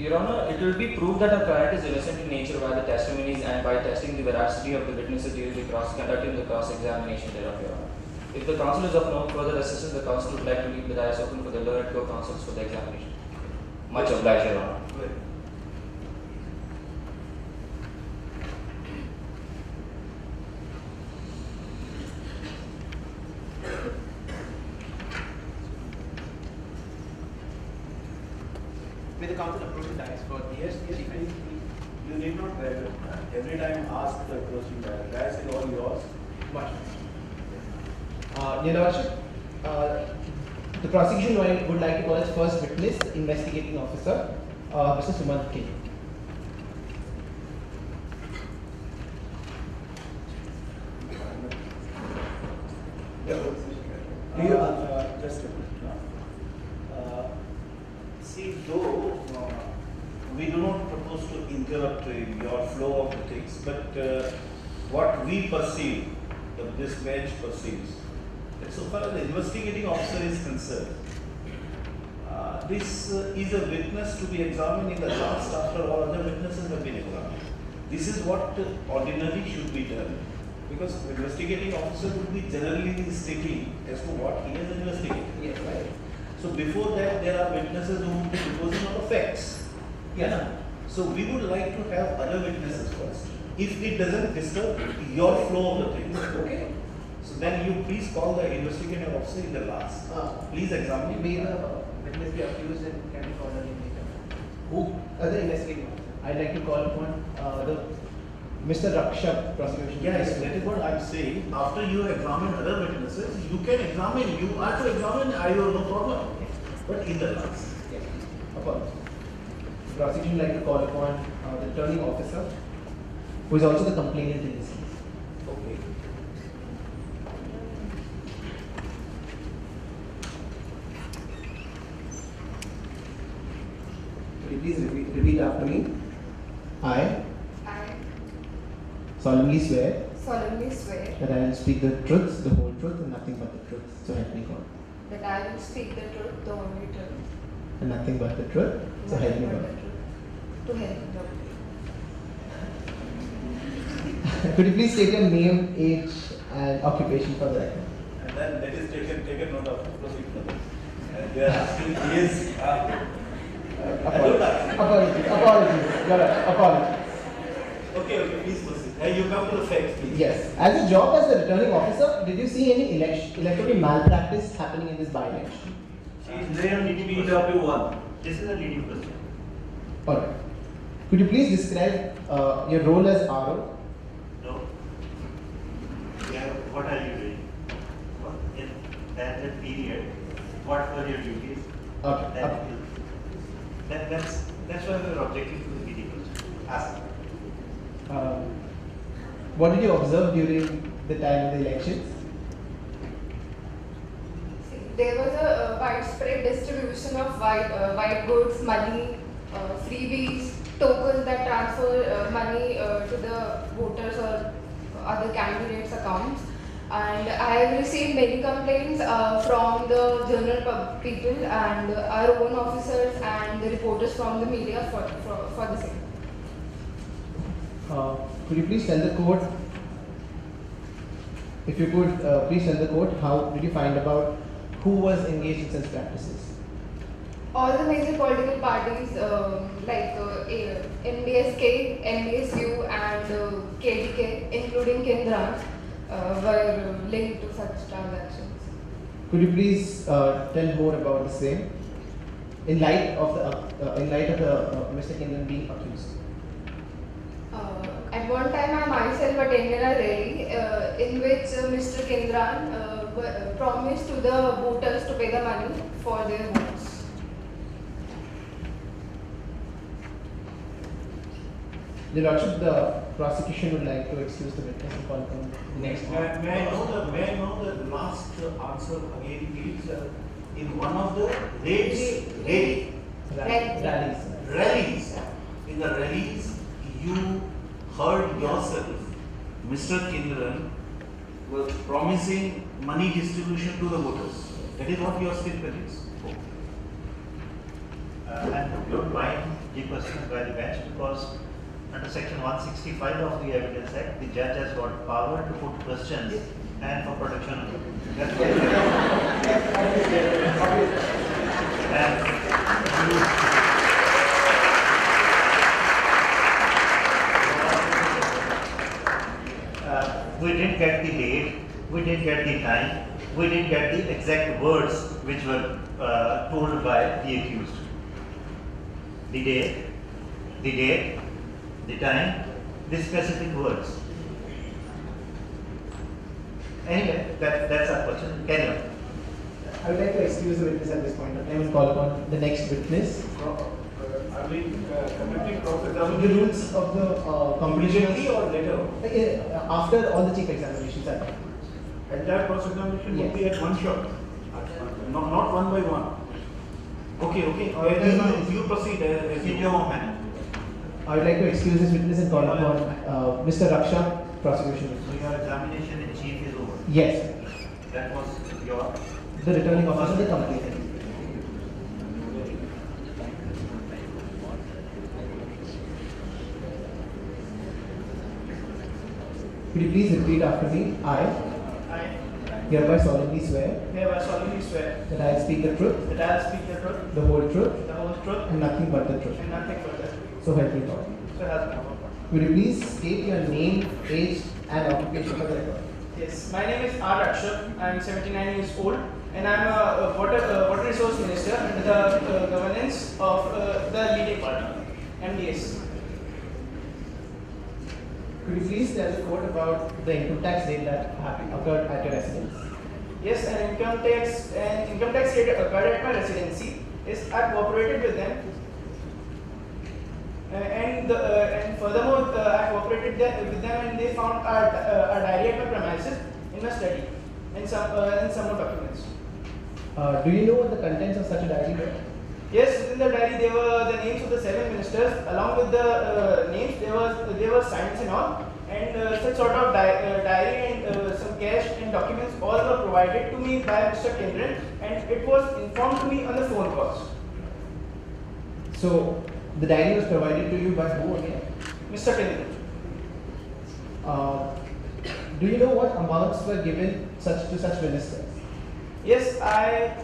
Your Honor, it will be proved that a client is innocent in nature by the testimonies and by testing the veracity of the witnesses during the conducting the cross-examination thereof, Your Honor. If the counsel is of no further assistance, the counsel would like to leave the dais open for the learned co-counsels for the examination. Much obliged, Your Honor. May the counsel approach the dais for the Yes, you need not every time ask the approaching dais is all yours. Your Lordship, the prosecution would like to call its first witness, the investigating officer, Mr. Sumant K. Just a minute. See, though we do not propose to interrupt your flow of the things, but what we perceive, this bench perceives, that so far as the investigating officer is concerned, this is a witness to be examined in the last after all other witnesses have been examined. This is what ordinarily should be done, because the investigating officer would be generally sticking as to what he has investigated. Yes, right. So before that, there are witnesses who will be proposing on the facts. Yes. So we would like to have other witnesses first. If it doesn't disturb your flow of the things, okay. So then you please call the investigating officer in the last. Please examine. May the witness be accused and can be called on later. Who? The investigating officer. I'd like to call upon the Mr. Rakshak prosecution. Yes, that is what I'm saying. After you examine other witnesses, you can examine. You are to examine. I have no problem. But in the last. Yes. Apologies. The prosecution would like to call upon the returning officer, who is also the complainant in this case. Okay. Could you please repeat after me? I I solemnly swear solemnly swear that I will speak the truth, the whole truth, and nothing but the truth. So help me God. that I will speak the truth, the only truth, And nothing but the truth. So help me nothing but God. the truth, to help me God. Could you please state your name, age, and occupation for the record? And then that is taken note of. Proceed further. And they are asking, yes. Apologies. You're right. Apologies. Okay, please proceed. You come to the facts, please. Yes. As a job as the returning officer, did you see any electoral malpractice happening in this by-election? She is there on PW1. This is a leading question. Alright. Could you please describe your role as RO? No. Yeah, what are you doing? In that period, what were your duties? Okay. That's why we are objecting to the leading question. Ask. What did you observe during the time of the elections? See, there was a widespread distribution of white goods, money, freebies, tokens that transfer money to the voters or other candidates' accounts. And I have received many complaints from the general people and our own officers and the reporters from the media for the same. Could you please tell the court, if you could please tell the court, how did you find about who was engaged in such practices? All the major political parties like NDSK, NDSU and KDK, including Kendran, were linked to such transactions. Could you please tell more about the same in light of the Mr. Kendran being accused? At one time, I myself attended a rally in which Mr. Kendran promised to the voters to pay the money for their votes. Your Lordship, the prosecution would like to excuse the witness and call upon the next one. May I know the last answer again, please? In one of the rallies. In the rallies, you heard yourself, Mr. Kindran was promising money distribution to the voters. That is what your statement is. And don't mind the questions by the bench, because under section 165 of the Evidence Act, the judge has got power to put questions and for protection of that's what we didn't get the date, we didn't get the time, we didn't get the exact words which were told by the accused. The date, the time, the specific words. Anyway, that's our question. Carry on. I would like to excuse the witness at this point. I will call upon the next witness. Are we conducting The cross-examination rules of the competition immediately or later? after all the chief examinations are done. Entire cross-examination will Yes. be at one shot, not one by one. Okay. You proceed as In you your own manner. I would like to excuse this witness and call upon Mr. Raksha, prosecution. So your examination in chief is over. Yes, That was your. the returning officer, the complainant. Could you please repeat after me? I I hereby solemnly swear hereby solemnly swear that I will speak the truth, that I will speak the truth, the whole truth, the whole truth, and nothing but the truth. and nothing but the truth. So help me God. So help me God. Could you please state your name, age, and occupation for the record? Yes, my name is R. Rakshak. I am 79 years old, and I am a water resource minister under the governance of the leading party, MDS. Could you please tell the court about the income tax rate that occurred at your residence? Yes, an income tax rate occurred at my residency. Yes, I cooperated with them. And furthermore, I cooperated with them, and they found a diary at my premises in my study and some more documents. Do you know what the contents of such a diary were? Yes, within the diary there were the names of the 7 ministers. Along with the names, there were signs and all, and such sort of diary and some cash and documents all were provided to me by Mr. Kendran, and it was informed to me on the phone calls. So, the diary was provided to you by who again? Mr. Kendran. Do you know what amounts were given to such ministers? Yes, I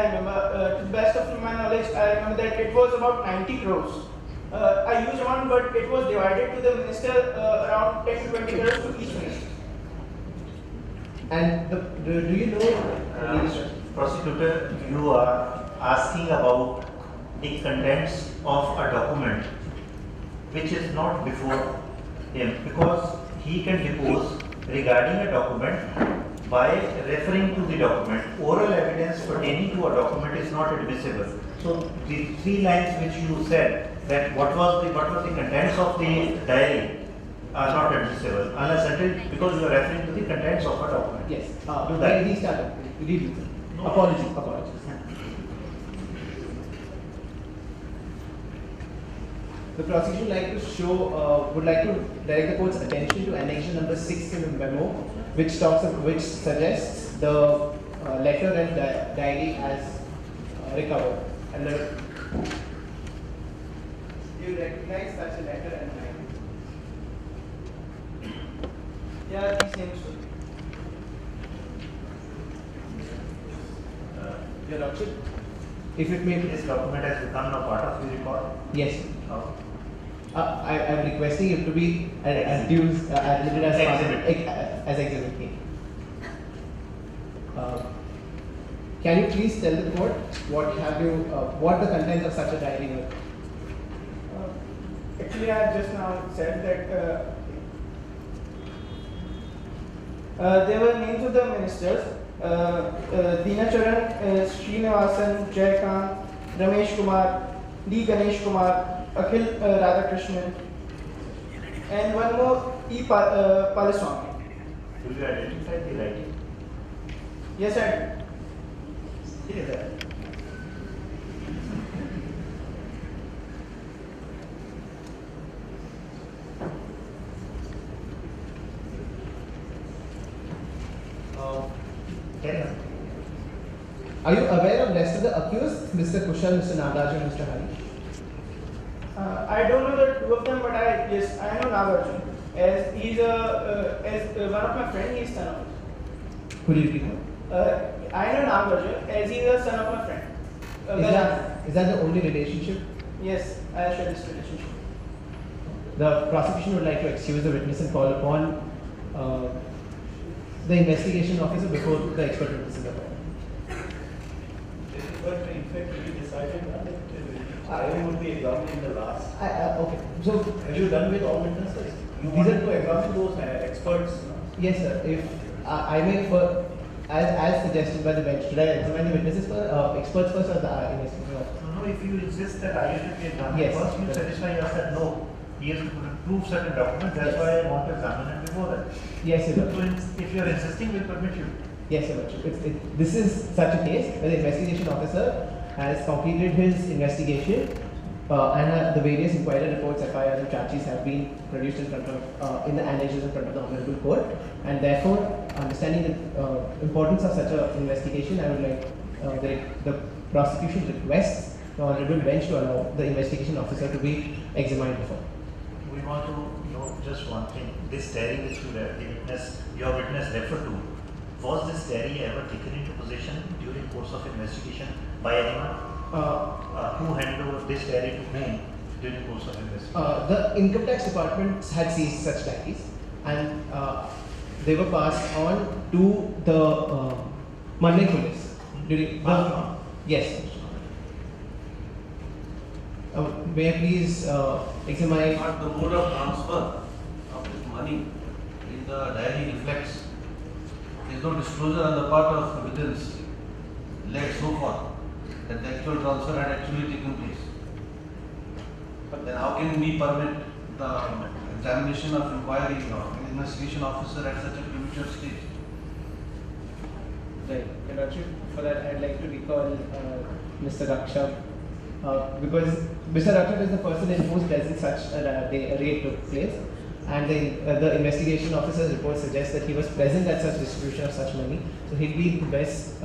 remember. To the best of my knowledge, I remember that it was about 90 crores. A huge amount, but it was divided to the minister around 10 to 20 crores to each minister. And do you know? Prosecutor, you are asking about the contents of a document which is not before him, because he can depose regarding a document by referring to the document. Oral evidence pertaining to a document is not admissible. So the 3 lines which you said, that what was the contents of the diary, are not admissible unless until, because you are referring to the contents of a document. Yes. Do that. Restart. No. Apologies. The prosecution would like to direct the court's attention to annexure number 6 in the memo, which suggests the letter and diary as recovered. And you recognize such a letter and diary? Yeah, these names were. Your Lordship, if it may This document has become a part of the record. yes. Oh. I am requesting it to be admitted as Exhibit. as exhibit A. Can you please tell the court what the contents of such a diary were? Actually, I just now said that there were names of the ministers: Dinacharan, Srinivasan, Jaykant, Ramesh Kumar, D. Ganesh Kumar, Akhil Radhakrishnan, and one more E. Palaswamy. Will you identify the writing? Yes, I did. It is there. Carry on. Are you aware of rest of the accused, Mr. Kushal, Mr. Nagaraj, and Mr. Hari? I don't know the two of them, but I know Nagarjun. As he's one of my friend, he's son of his. Could you repeat that? I know Nagarjun as he's a son of my friend. Is that the only relationship? Yes, I share this relationship. The prosecution would like to excuse the witness and call upon the investigation officer before the expert witnesses are called. But in fact, we decided that I would be examined in the last. Okay. So Have you done with all witnesses? You These wanted are- to examine those experts, no? yes, sir. If I may, as suggested by the bench, should I examine the witnesses first, experts first, or the investigation officer? No, if you insist that I should be examined Yes. first, you satisfy yourself, no, he has to prove certain documents, that's Yes. why I want to examine it before that. Yes, So sir. if you are insisting, we'll permit you. Yes, Your Worship. This is such a case where the investigation officer has completed his investigation and the various inquiry reports, FIRs and charge sheets have been produced in front of, in the annexes in front of the Honorable Court, and therefore, understanding the importance of such an investigation, I would like the prosecution requests the Honorable Bench to allow the investigation officer to be examined before. We want to know just one thing, this diary which you read, your witness referred to, was this diary ever taken into possession during course of investigation by anyone? Who handed over this diary to whom during course of investigation? The income tax department had seized such diaries and they were passed on to the Mandai police during Passed on? Yes. May I please examine? But the mode of transfer of this money in the diary reflects there is no disclosure on the part of witness led so far that the actual transfer had actually taken place. But then how can we permit the examination of inquiry or investigation officer at such a premature stage? Right. Your Lordship, for that I'd like to recall Mr. Rakshak because Mr. Rakshak is the person in whose presence such a raid took place, and the investigation officer's report suggests that he was present at such distribution of such money, so he'd be in the best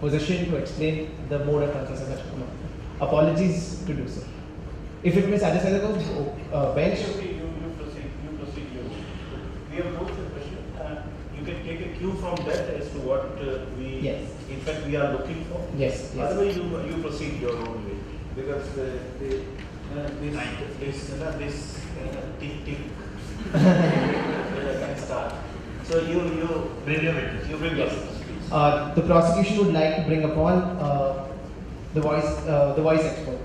position to explain the mode of transfer of such amount. Apologies to do so. If it may satisfy the bench. Okay, you proceed. We have posed the question. You can take a cue from that as to what we, Yes. in fact, we are looking for. Yes. Otherwise, you proceed your own way, because this tick can start. So you Bring your witness. You bring Yes. us, please. The prosecution would like to bring upon the voice expert.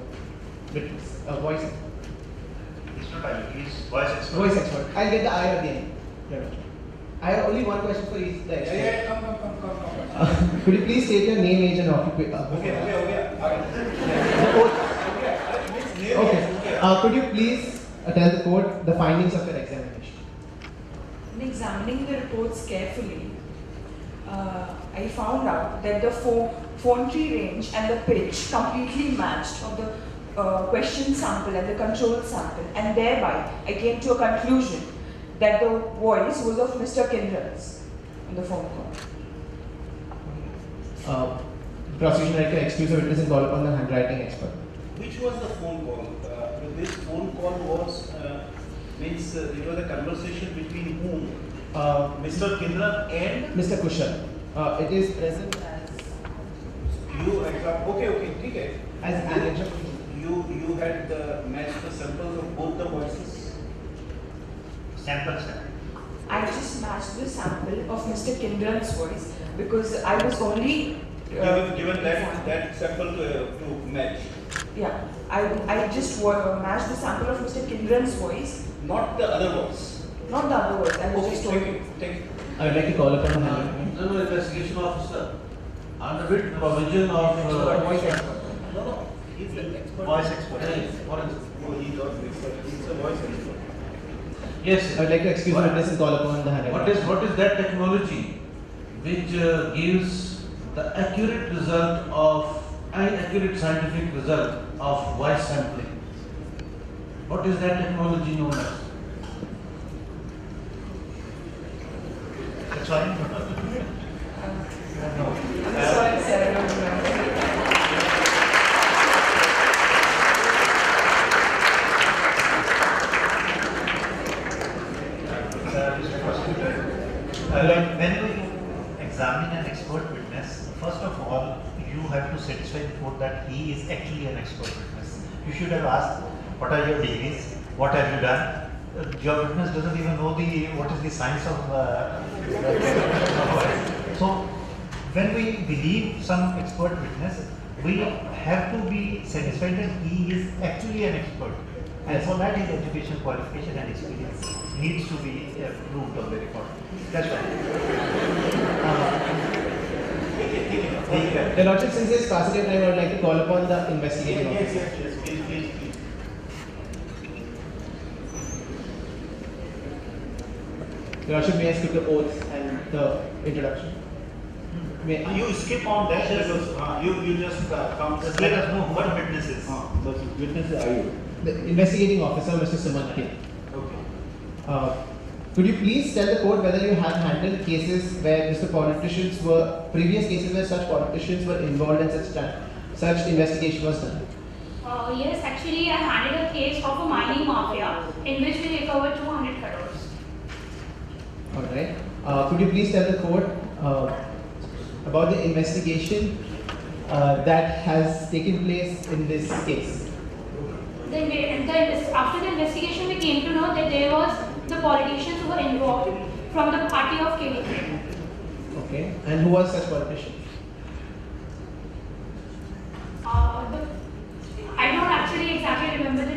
Witness. Voice expert. It's not I, he's voice expert. Voice expert. I'll get the I at the end. Your Lordship. I have only one question for each the expert. Come. Could you please state your name, age, and occupation? Okay. Okay. Could you please tell the court the findings of your examination? In examining the reports carefully, I found out that the phone tree range and the pitch completely matched of the question sample and the control sample, and thereby I came to a conclusion that the voice was of Mr. Kindrels on the phone call. Prosecution would like to excuse the witness and call upon the handwriting expert. Which was the phone call? This phone call was means it was a conversation between whom? Mr. Kindran and Mr. Kushal. It is present as you. Okay, okay. an You had matched the samples of both the voices. Sample. I just matched the sample of Mr. Kindrel's voice because I was only Given that sample to match, yeah, I just matched the sample of Mr. Kindrel's voice, not the other voice. not the other voice. I was Okay, just told. take it. I would like to call upon the handwriting. General investigation officer, under which provision of Voice expert. No. He's an expert. Voice expert. What is it? No, he's not an expert. He's a voice expert. Yes. I would like to excuse the witness and call upon the handwriting. What is that technology which gives the accurate result of accurate scientific result of voice sampling? What is that technology known as? That's why. I'm sorry, sir, I don't remember. report that he is actually an expert witness. You should have asked, what are your degrees? What have you done? Your witness doesn't even know what is the science of so when we believe some expert witness, we have to be satisfied that he is actually an expert. And for that, his education, qualification and experience needs to be proved on the record. That's right. The Lordship, since it's passing time, I would like to call upon the investigating Yes, officer. yes, yes, please, please, please. The Lordship, may I skip the oath and the introduction? May I? You skip on that because you just come. Just let us know who are witnesses. The witnesses are you? The investigating officer, Mr. Suman K. Okay. Could you please tell the court whether you have handled cases where previous cases where such politicians were involved in such investigation was done? Yes, actually I handled a case of a mining mafia in which we recovered 200 crores. Alright. Could you please tell the court about the investigation that has taken place in this case? After the investigation, we came to know that there was the politicians who were involved from the party of KD. Okay. And who was such politician? I don't actually exactly remember the